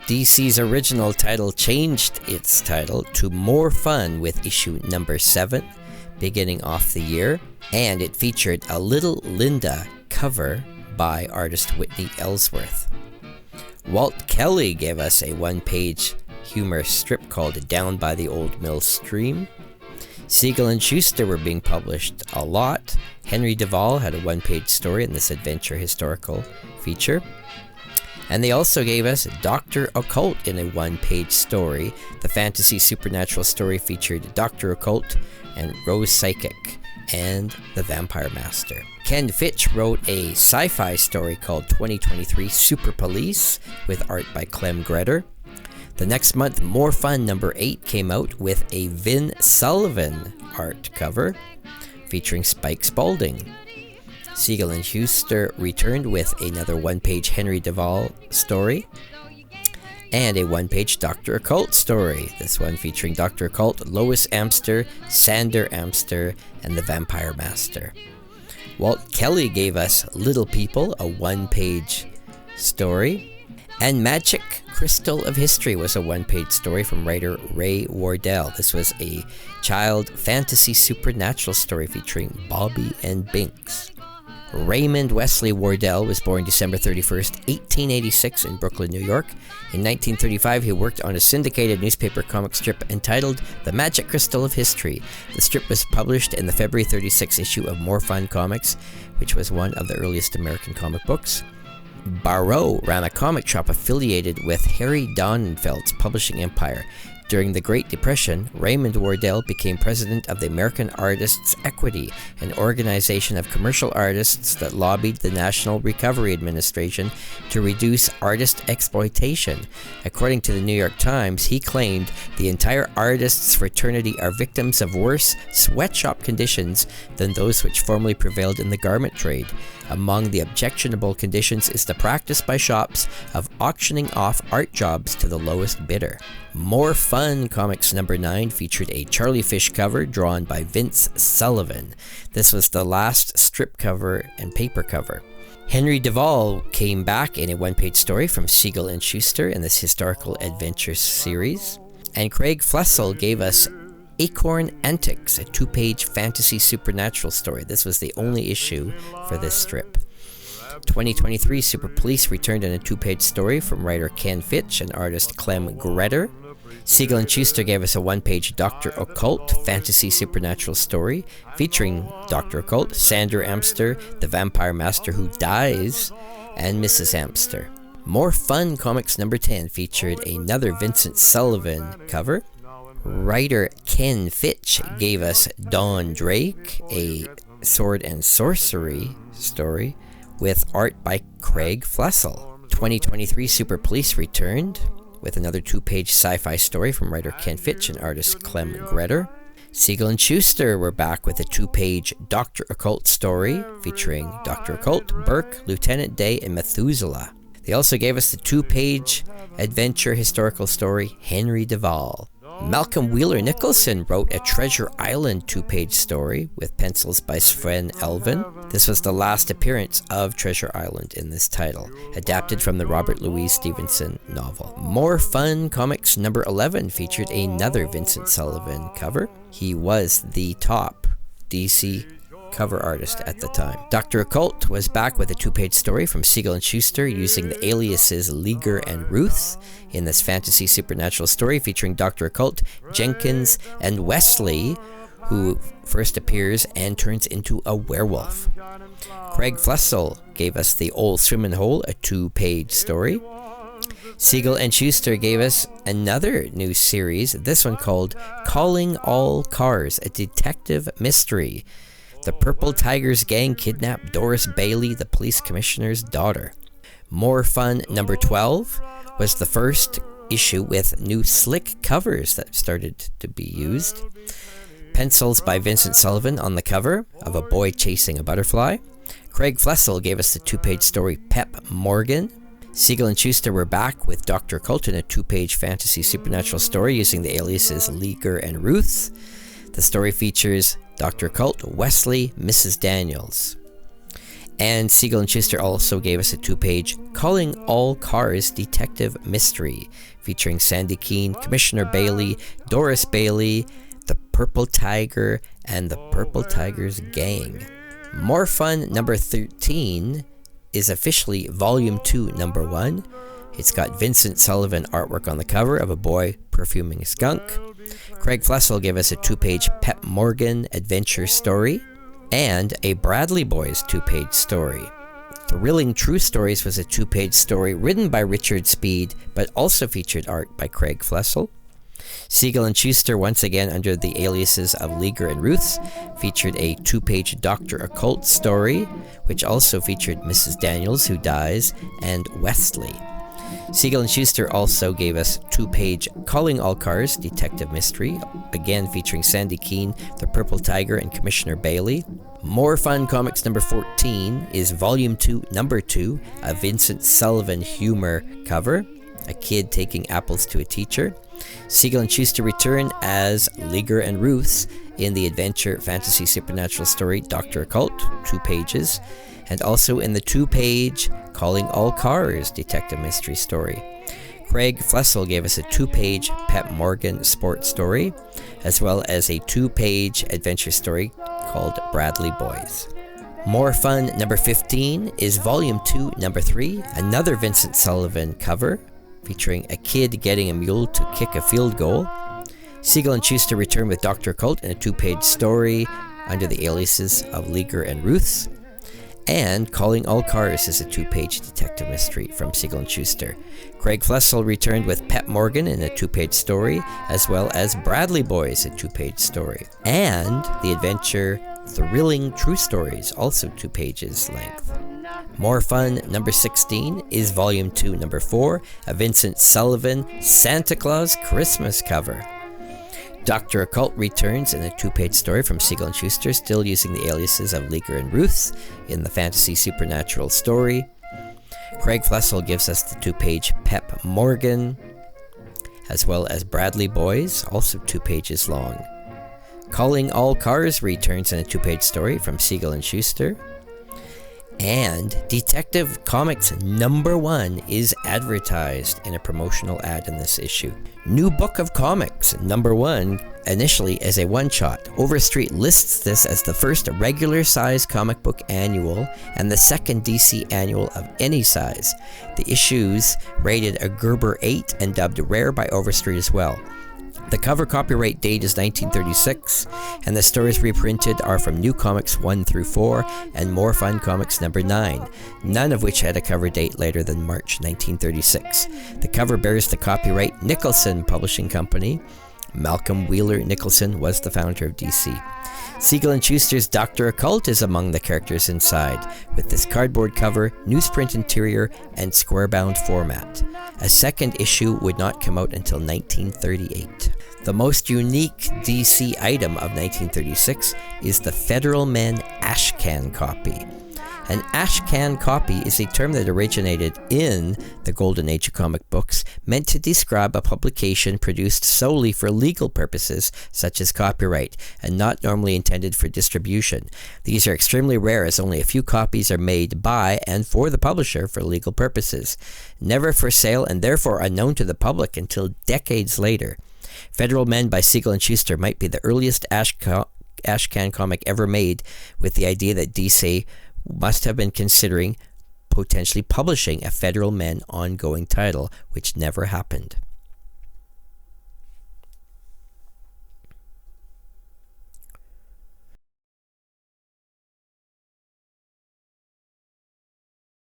DC's original title changed its title to More Fun with issue number 7, beginning off the year, and it featured a Little Linda cover by artist Whitney Ellsworth. Walt Kelly gave us a one-page humor strip called Down by the Old Mill Stream. Siegel and Shuster were being published a lot. Henry Duval had a one-page story in this adventure historical feature. And they also gave us Dr. Occult in a one-page story. The fantasy supernatural story featured Dr. Occult and Rose Psychic and the Vampire Master. Ken Fitch wrote a sci-fi story called 2023 Super Police with art by Clem Greder. The next month, More Fun number 8 came out with a Vin Sullivan art cover featuring Spike Spaulding. Siegel and Shuster returned with another one-page Henry Duval story and a one-page Dr. Occult story. This one featuring Dr. Occult, Lois Amster, Sander Amster, and the Vampire Master. Walt Kelly gave us Little People, a one-page story. And Magic Crystal of History was a one-page story from writer Ray Wardell. This was a child fantasy supernatural story featuring Bobby and Binks. Raymond Wesley Wardell was born December 31st, 1886 in Brooklyn, New York. In 1935, he worked on a syndicated newspaper comic strip entitled The Magic Crystal of History. The strip was published in the February 36 issue of More Fun Comics, which was one of the earliest American comic books. Barreau ran a comic shop affiliated with Harry Donenfeld's publishing empire. During the Great Depression, Raymond Wardell became president of the American Artists' Equity, an organization of commercial artists that lobbied the National Recovery Administration to reduce artist exploitation. According to the New York Times, he claimed the entire artists' fraternity are victims of worse sweatshop conditions than those which formerly prevailed in the garment trade. Among the objectionable conditions is the practice by shops of auctioning off art jobs to the lowest bidder. More Fun Comics number 9 featured a Charlie Fish cover drawn by Vince Sullivan. This was the last strip cover and paper cover. Henry Duval came back in a one-page story from Siegel and Shuster in this historical adventure series. And Craig Flessel gave us Acorn Antics, a two-page fantasy supernatural story. This was the only issue for this strip. 2023 Super Police returned in a two-page story from writer Ken Fitch and artist Clem Greder. Siegel and Shuster gave us a one-page Dr. Occult fantasy supernatural story featuring Dr. Occult, Sander Amster, the Vampire Master who dies, and Mrs. Amster. More Fun Comics number 10 featured another Vincent Sullivan cover. Writer Ken Fitch gave us Dawn Drake, a sword and sorcery story with art by Craig Flessel. 2023 Super Police returned with another two-page sci-fi story from writer Ken Fitch and artist Clem Greder. Siegel and Shuster were back with a two-page Dr. Occult story featuring Dr. Occult, Burke, Lieutenant Day, and Methuselah. They also gave us the two-page adventure historical story Henry Duval. Malcolm Wheeler Nicholson wrote a Treasure Island two-page story with pencils by Sven Elvin. This was the last appearance of Treasure Island in this title, adapted from the Robert Louis Stevenson novel. More Fun Comics number 11 featured another Vincent Sullivan cover. He was the top DC cover artist at the time. Dr. Occult was back with a two-page story from Siegel and Shuster using the aliases Leaguer and Ruth in this fantasy supernatural story featuring Dr. Occult, Jenkins, and Wesley, who first appears and turns into a werewolf. Craig Flessel gave us The Old Swimming Hole, a two-page story. Siegel and Shuster gave us another new series, this one called Calling All Cars, a detective mystery. The Purple Tigers gang kidnapped Doris Bailey, the police commissioner's daughter. More Fun number 12 was the first issue with new slick covers that started to be used. Pencils by Vincent Sullivan on the cover of a boy chasing a butterfly. Craig Flessel gave us the two-page story Pep Morgan. Siegel and Shuster were back with Dr. Occult in a two-page fantasy supernatural story using the aliases Leaguer and Ruth. The story features Dr. Occult, Wesley, Mrs. Daniels. And Siegel and Shuster also gave us a 2-page Calling All Cars Detective Mystery, featuring Sandy Keene, Commissioner Bailey, Doris Bailey, the Purple Tiger, and the Purple Tiger's Gang. More Fun number 13 is officially Volume 2, number 1. It's got Vincent Sullivan artwork on the cover of a boy perfuming a skunk. Craig Flessel gave us a 2-page Pep Morgan adventure story, and a Bradley Boys 2-page story. Thrilling True Stories was a 2-page story written by Richard Speed, but also featured art by Craig Flessel. Siegel and Shuster, once again under the aliases of Leaguer and Ruths, featured a 2-page Dr. Occult story, which also featured Mrs. Daniels, who dies, and Wesley. Siegel and Shuster also gave us 2-page Calling All Cars Detective Mystery, again featuring Sandy Keene, the Purple Tiger, and Commissioner Bailey. More Fun Comics number 14 is Volume 2, number 2, a Vincent Sullivan humor cover, a kid taking apples to a teacher. Siegel and Shuster return as Leaguer and Ruths in the adventure fantasy supernatural story Dr. Occult, 2 pages, and also in the 2-page Calling All Cars Detective Mystery story. Craig Flessel gave us a 2-page Pep Morgan sports story, as well as a 2-page adventure story called Bradley Boys. More Fun number 15 is Volume 2, number 3, another Vincent Sullivan cover, featuring a kid getting a mule to kick a field goal. Siegel and Shuster return with Dr. Occult in a 2-page story under the aliases of Leaguer and Ruths. And Calling All Cars is a 2-page detective mystery from Siegel and Shuster. Craig Flessel returned with Pep Morgan in a 2-page story, as well as Bradley Boys, a 2-page story. And the adventure Thrilling True Stories, also 2 pages length. More Fun number 16 is Volume 2, number 4, a Vincent Sullivan Santa Claus Christmas cover. Dr. Occult returns in a 2-page story from Siegel and Shuster, still using the aliases of Leaguer and Ruths in the fantasy supernatural story. Craig Flessel gives us the 2-page Pep Morgan, as well as Bradley Boys, also 2 pages long. Calling All Cars returns in a 2-page story from Siegel and Shuster. And Detective Comics number 1 is advertised in a promotional ad in this issue. New Book of Comics number 1, initially as a one-shot. Overstreet lists this as the first regular-size comic book annual and the second DC annual of any size. The issues rated a Gerber 8 and dubbed rare by Overstreet as well. The cover copyright date is 1936, and the stories reprinted are from New Comics 1 through 4 and More Fun Comics number 9, none of which had a cover date later than March 1936. The cover bears the copyright Nicholson Publishing Company. Malcolm Wheeler Nicholson was the founder of DC. Siegel and Shuster's Dr. Occult is among the characters inside, with this cardboard cover, newsprint interior, and square-bound format. A second issue would not come out until 1938. The most unique DC item of 1936 is the Federal Men Ashcan copy. An ashcan copy is a term that originated in the Golden Age of comic books, meant to describe a publication produced solely for legal purposes, such as copyright, and not normally intended for distribution. These are extremely rare, as only a few copies are made by and for the publisher for legal purposes. Never for sale and therefore unknown to the public until decades later. Federal Men by Siegel and Shuster might be the earliest ashcan comic ever made, with the idea that DC must have been considering potentially publishing a Federal Men ongoing title, which never happened.